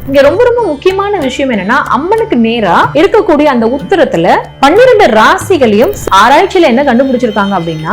இங்க ரொம்ப ரொம்ப முக்கியமான விஷயம் என்னன்னா, அம்மனுக்கு நேரா இருக்கக்கூடிய அந்த உத்தரத்துல 12 ராசிகளையும் ஆராய்ச்சியில என்ன கண்டுபிடிச்சிருக்காங்க அப்படின்னா,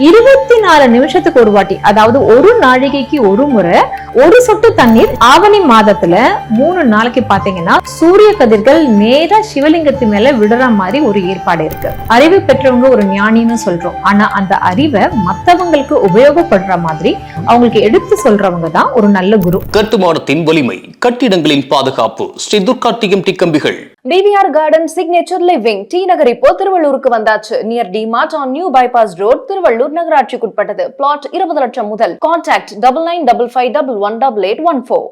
24 நிமிஷத்துக்கு ஒரு வாட்டி, அதாவது ஒரு நாழிகைக்கு ஒரு முறை ஒரு சொட்டு தண்ணீர் ஆவணி மாதத்துல 3 நாளைக்கு பாத்தீங்கன்னா சூரிய கதிர்கள் நேரா சிவலிங்கத்து மேல விடுற மாதிரி ஒரு ஏற்பாடு இருக்கு. அறிவு பெற்றவங்க ஒரு ஞானின்னு சொல்றோம். ஆனா அந்த அறிவை மத்தவங்களுக்கு உபயோகப்படுற மாதிரி அவங்களுக்கு எடுத்து சொல்றவங்க தான் ஒரு நல்ல குரு. கட்டுமானத்தின் வலிமை, கட்டிடங்களின் பாதுகாப்பு. ஸ்ரீ துர்கா டிஎம்டி கம்பிகள். BVR garden signature living T Nagar இப்போ திருவள்ளூருக்கு வந்தாச்சு. Near D mart on new bypass road, Tiruvallur நகராட்சிக்குட்பட்டது. பிளாட் 20 லட்சம் முதல். கான்டாக்ட் 9955511814.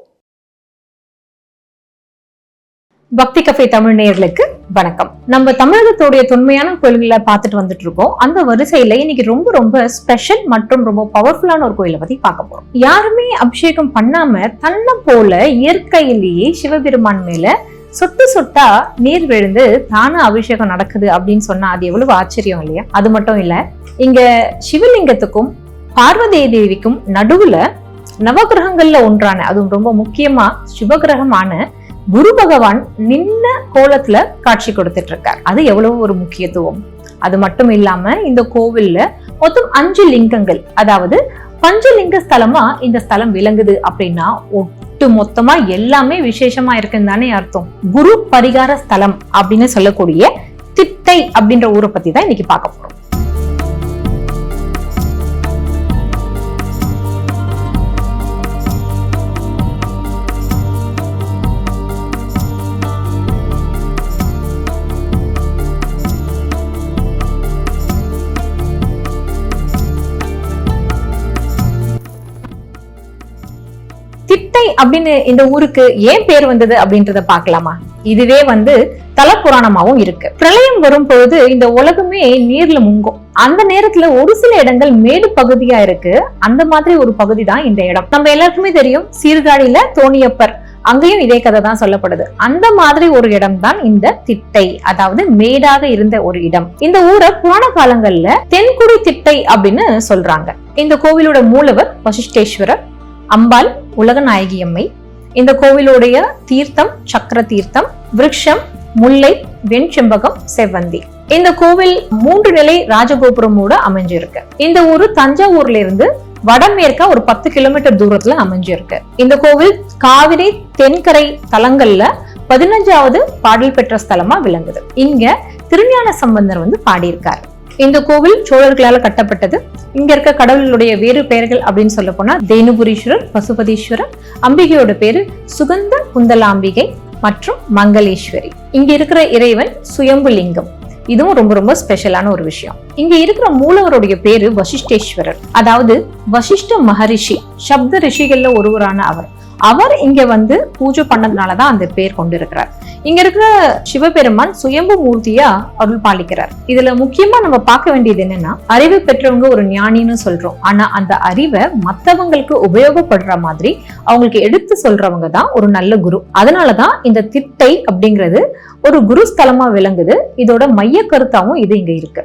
பக்தி கஃபே தமிழ் நேயர்களுக்கு வணக்கம். நம்ம தமிழகத்துடைய தொன்மையான கோயில்களை பார்த்துட்டு வந்துட்டு இருக்கோம். அந்த வரிசையில இன்னைக்கு ரொம்ப ரொம்ப ஸ்பெஷல் மற்றும் ரொம்ப பவர்ஃபுல்லான ஒரு கோயிலை பத்தி பார்க்க போறோம். யாருமே அபிஷேகம் பண்ணாம தன்னை போல இயற்கையிலேயே சிவபெருமான் மேல சொட்டு சொட்டா நீர் விழுந்து தான அபிஷேகம் நடக்குது அப்படின்னு சொன்னா அது எவ்வளவு ஆச்சரியம் இல்லையா? அது மட்டும் இல்ல, இங்க சிவலிங்கத்துக்கும் பார்வதி தேவிக்கும் நடுவுல நவகிரகங்கள்ல ஒன்றான, அதுவும் ரொம்ப முக்கியமா சிவகிரகமான குரு பகவான் நின்ன கோலத்துல காட்சி கொடுத்துட்டு இருக்கார். அது எவ்வளவு ஒரு முக்கியத்துவம். அது மட்டும் இல்லாம இந்த கோவில்ல மொத்தம் 5 லிங்கங்கள், அதாவது பஞ்சலிங்க ஸ்தலமா இந்த ஸ்தலம் விளங்குது. அப்படின்னா ஒட்டு மொத்தமா எல்லாமே விசேஷமா இருக்குன்னு தானே அர்த்தம். குரு பரிகார ஸ்தலம் அப்படின்னு சொல்லக்கூடிய திட்டை அப்படின்ற ஊரை பத்தி தான் இன்னைக்கு பார்க்க போறோம். திட்டை அப்படின்னு இந்த ஊருக்கு ஏன் பேர் வந்தது அப்படின்றத பாக்கலாமா? இதுவே தல புராணமாவும் இருக்கு. பிரளயம் வரும் பொழுது இந்த உலகமே நீர்ல முங்கும். அந்த நேரத்துல ஒரு சில இடங்கள் மேடு பகுதியா இருக்கு. அந்த மாதிரி ஒரு பகுதி தான் இந்த இடம். நம்ம எல்லாருக்குமே தெரியும், சீர்காழியில தோணியப்பர், அங்கேயும் இதே கதை தான் சொல்லப்படுது. அந்த மாதிரி ஒரு இடம் தான் இந்த திட்டை, அதாவது மேடாக இருந்த ஒரு இடம். இந்த ஊரை புராண காலங்கள்ல தென்குடி திட்டை அப்படின்னு சொல்றாங்க. இந்த கோவிலோட மூலவர் வசிஷ்டேஸ்வரர், அம்பாள் உலகநாயகி அம்மை. இந்த கோவிலுடைய தீர்த்தம் சக்கர தீர்த்தம், விருட்சம் முல்லை, வெண்செம்பகம், செவ்வந்தி. இந்த கோவில் 3 நிலை ராஜகோபுரமோட அமைஞ்சிருக்கு. இந்த ஊரு தஞ்சாவூர்ல இருந்து வடமேற்கா ஒரு 10 கிலோமீட்டர் தூரத்துல அமைஞ்சிருக்கு. இந்த கோவில் காவிரி தென்கரை தலங்கள்ல 15வது பாடல் பெற்ற ஸ்தலமா விளங்குது. இங்க திருஞான சம்பந்தர் பாடியிருக்காரு. இந்த கோவில் சோழர்களால கட்டப்பட்டது. இங்க இருக்க கடவுளுடைய வேறு பெயர்கள் அப்படின்னு சொல்ல போனா தேனுபுரீஸ்வரர், பசுபதீஸ்வரர், அம்பிகையோட பேரு சுகந்த குந்தலாம்பிகை மற்றும் மங்களேஸ்வரி. இங்க இருக்கிற இறைவன் சுயம்புலிங்கம். இதுவும் ரொம்ப ரொம்ப ஸ்பெஷலான ஒரு விஷயம். இங்க இருக்கிற மூலவருடைய பேரு வசிஷ்டேஸ்வரர், அதாவது வசிஷ்ட மகரிஷி, சப்த ரிஷிகள்ல ஒருவரான அவர் இங்க பூஜை பண்ணதுனாலதான் அந்த பேர் கொண்டு இருக்கிறார். இங்க இருக்கிற சிவபெருமான் சுயம்பு மூர்த்தியா அருள் பாலிக்கிறார். இதுல முக்கியமா நம்ம பார்க்க வேண்டியது என்னன்னா, அறிவு பெற்றவங்க ஒரு ஞானின்னு சொல்றோம். ஆனா அந்த அறிவை மத்தவங்களுக்கு உபயோகப்படுற மாதிரி அவங்களுக்கு எடுத்து சொல்றவங்க தான் ஒரு நல்ல குரு. அதனாலதான் இந்த திட்டை அப்படிங்கிறது ஒரு குரு ஸ்தலமா விளங்குது. இதோட மைய கருத்தாவும் இது இங்க இருக்கு.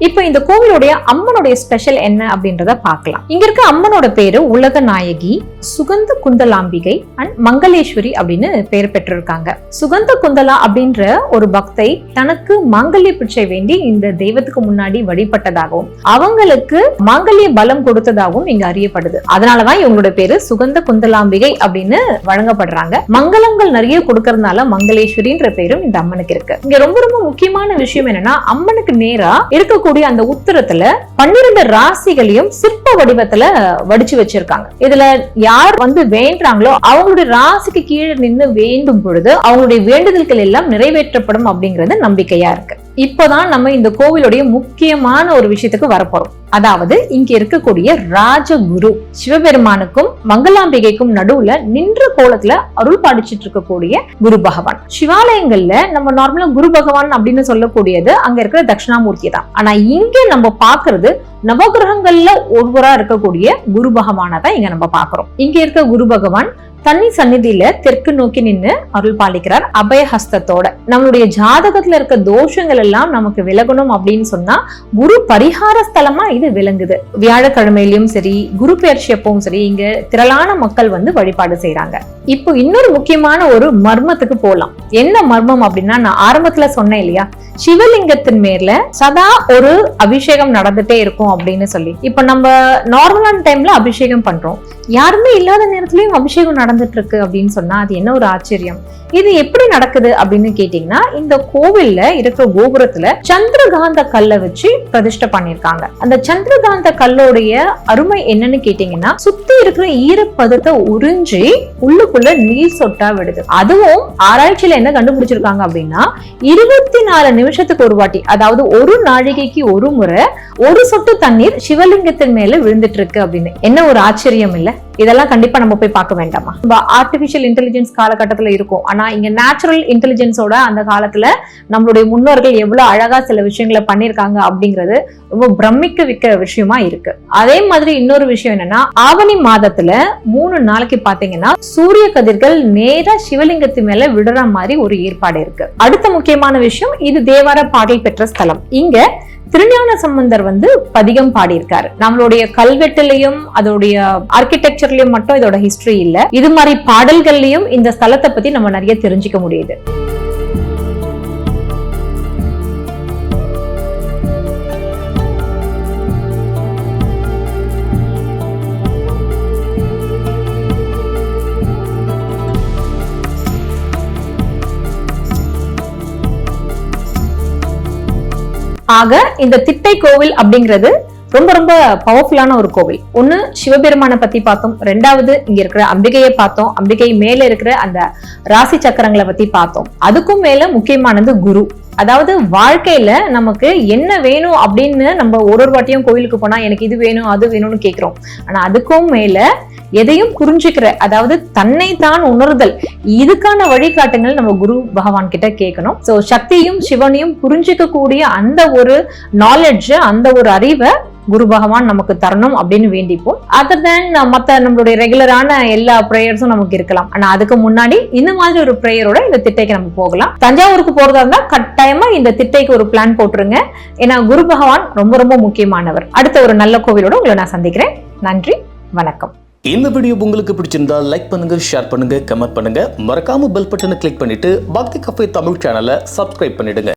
இப்ப இந்த கோவிலுடைய அம்மனுடைய ஸ்பெஷல் என்ன அப்படின்றத பார்க்கலாம். இங்க இருக்க அம்மனோட பேரு உலக நாயகி, சுகந்த குந்தலாம்பிகை அண்ட் மங்களேஸ்வரி அப்படின்னு பேர் பெற்றிருக்காங்க. சுகந்த குந்தலா அப்படின்ற ஒரு பக்தை தனக்கு மாங்கல்ய பிச்சை வேண்டி இந்த தெய்வத்துக்கு முன்னாடி வழிபட்டதாகவும் அவங்களுக்கு மாங்கல்ய பலம் கொடுத்ததாகவும் இங்க அறியப்படுது. அதனாலதான் இவங்களோட பேரு சுகந்த குந்தலாம்பிகை அப்படின்னு வழங்கப்படுறாங்க. மங்களங்கள் நிறைய கொடுக்கறதுனால மங்களேஸ்வரின்ற பேரும் இந்த அம்மனுக்கு இருக்கு. இங்க ரொம்ப ரொம்ப முக்கியமான விஷயம் என்னன்னா, அம்மனுக்கு நேரா இருக்கக்கூடிய அந்த உத்தரத்துல 12 ராசிகளையும் சிற்ப வடிவத்துல வடிச்சு வச்சிருக்காங்க. இதுல யார் வேண்டாங்களோ அவங்களுடைய ராசிக்கு கீழே நின்று வேண்டும் பொழுது அவங்களுடைய வேண்டுதல்கள் எல்லாம் நிறைவேற்றப்படும் அப்படிங்கிறது நம்பிக்கையா இருக்கு. இப்பதான் நம்ம இந்த கோவிலுடைய முக்கியமான ஒரு விஷயத்துக்கு வரப்போறோம். அதாவது இங்க இருக்கக்கூடிய ராஜகுரு. சிவபெருமானுக்கும் மங்களாம்பிகைக்கும் நடுவுல நின்ற கோலத்துல அருள் பாடிச்சிட்டு இருக்கக்கூடிய குரு பகவான். சிவாலயங்கள்ல நம்ம நார்மலா குரு பகவான் அப்படின்னு சொல்லக்கூடியது அங்க இருக்கிற தட்சிணாமூர்த்தி தான். ஆனா இங்க நம்ம பாக்குறது நவகிரகங்கள்ல ஒருவரா இருக்கக்கூடிய குரு பகவானை தான் இங்க நம்ம பாக்குறோம். இங்க இருக்க குரு பகவான் தண்ணி சந்நிதியில தெற்கு நோக்கி நின்று அருள் பாலிக்கிறார் அபயஹஸ்தத்தோட. நம்மளுடைய ஜாதகத்துல இருக்க தோஷங்கள் எல்லாம் நமக்கு விலகணும் அப்படின்னு சொன்னா குரு பரிகார ஸ்தலமா இது விளங்குது. வியாழக்கிழமையிலும் சரி, குரு பெயர்ச்சி அப்பவும் சரி, இங்க திரளான மக்கள் வந்து வழிபாடு செய்யறாங்க. இப்போ இன்னொரு முக்கியமான ஒரு மர்மத்துக்கு போலாம். என்ன மர்மம் அப்படின்னா, நான் ஆரம்பத்துல சொன்னேன் இல்லையா, சிவலிங்கத்தின் மேல சதா ஒரு அபிஷேகம் நடந்துட்டே இருக்கும் அப்படின்னு சொல்லி. இப்ப நம்ம நார்மலான டைம்ல அபிஷேகம் பண்றோம், யாருமே இல்லாத நேரத்திலயும் அபிஷேகம் நடந்துட்டு இருக்கு அப்படின்னு சொன்னா அது என்ன ஒரு ஆச்சரியம். இது எப்படி நடக்குது அப்படின்னு கேட்டீங்கன்னா, இந்த கோவில்ல இருக்கிற கோபுரத்துல சந்திரகாந்த கல்லை வச்சு பிரதிஷ்டை பண்ணிருக்காங்க. அந்த சந்திரகாந்த கல்லோடைய அருமை என்னன்னு கேட்டீங்கன்னா, சுத்தி இருக்கிற ஈரப்பதத்தை உறிஞ்சி உள்ளுக்குள்ள நீர் சொட்டா விடுது. அதுவும் ஆராய்ச்சியில என்ன கண்டுபிடிச்சிருக்காங்க அப்படின்னா, 24 நிமிஷத்துக்கு ஒரு வாட்டி, அதாவது ஒரு நாழிகைக்கு ஒரு முறை ஒரு சொட்டு தண்ணீர் சிவலிங்கத்தின் மேல விழுந்துட்டு இருக்கு அப்படின்னு. என்ன ஒரு ஆச்சரியம் இல்ல? இதெல்லாம் கண்டிப்பா நம்ம போய் பார்க்க வேண்டாமா? ஆர்டிபிஷியல் இன்டெலிஜென்ஸ் காலகட்டத்துல இருக்கும், ஆனா இங்க நேச்சுரல் இன்டெலிஜென்ஸோட அந்த காலத்துல நம்மளுடைய முன்னோர்கள் எவ்வளவு அழகா சில விஷயங்களை பண்ணிருக்காங்க அப்படிங்கிறது ரொம்ப பிரமிக்க வைக்க விஷயமா இருக்கு. அதே மாதிரி இன்னொரு விஷயம் என்னன்னா, ஆவணி மாதத்துல 3 நாளைக்கு பாத்தீங்கன்னா சூரிய கதிர்கள் நேரா சிவலிங்கத்து மேல விடுற மாதிரி ஒரு ஏற்பாடு இருக்கு. அடுத்த முக்கியமான விஷயம், இது தேவார பாடல் பெற்ற ஸ்தலம். இங்க திருஞான சம்பந்தர் வந்து பதிகம் பாடியிருக்காரு. நம்மளுடைய கல்வெட்டுலயும் அதோடைய ஆர்கிடெக்சர்லயும் மட்டும் இதோட ஹிஸ்டரி இல்ல, இது மாதிரி பாடல்கள்லயும் இந்த ஸ்தலத்தை பத்தி நம்ம நிறைய தெரிஞ்சுக்க முடியுது. ஆக இந்த திட்டை கோவில் அப்படிங்கிறது ரொம்ப ரொம்ப பவர்ஃபுல்லான ஒரு கோவில். ஒண்ணு சிவபெருமானை பத்தி பார்த்தோம், ரெண்டாவது இங்க இருக்கிற அம்பிகையை பார்த்தோம், அம்பிகை மேல இருக்கிற அந்த ராசி சக்கரங்களை பத்தி பார்த்தோம். அதுக்கும் மேல முக்கியமானது குரு. அதாவது வாழ்க்கையில நமக்கு என்ன வேணும் அப்படின்னு நம்ம ஒரு வாட்டியும் கோயிலுக்கு போனா எனக்கு இது வேணும் அது வேணும்னு கேட்கிறோம். ஆனா அதுக்கும் மேல எதையும் புரிஞ்சுக்கிற, அதாவது தன்னை தான் உணர்தல், இதுக்கான வழிகாட்டுங்கள் நம்ம குரு பகவான் கிட்ட கேட்கணும். சோ சக்தியும் சிவனையும் புரிஞ்சுக்க கூடிய அந்த ஒரு நாலேஜ், அந்த ஒரு அறிவை குரு பகவான் நமக்கு தரணும் அப்படின்னு வேண்டிப்போம். அதர் தேன் மத்த நம்மளுடைய ரெகுலரான எல்லா பிரேயர்ஸும் நமக்கு இருக்கலாம். ஆனா அதுக்கு முன்னாடி இந்த மாதிரி ஒரு பிரேயரோட இந்த திட்டைக்கு நம்ம போகலாம். தஞ்சாவூருக்கு போறதா இருந்தா கட்டாயமா இந்த திட்டைக்கு ஒரு பிளான் போட்டுருங்க. ஏன்னா குரு பகவான் ரொம்ப ரொம்ப முக்கியமானவர். அடுத்த ஒரு நல்ல கோவிலோட உங்களை நான் சந்திக்கிறேன். நன்றி, வணக்கம். இந்த வீடியோ உங்களுக்கு பிடிச்சிருந்தா லைக் பண்ணுங்க, ஷேர் பண்ணுங்க, கமெண்ட் பண்ணுங்க. மறக்காம பெல் பட்டனை கிளிக் பண்ணிட்டு பக்தி கஃபே தமிழ் சேனலை சப்ஸ்கிரைப் பண்ணிடுங்க.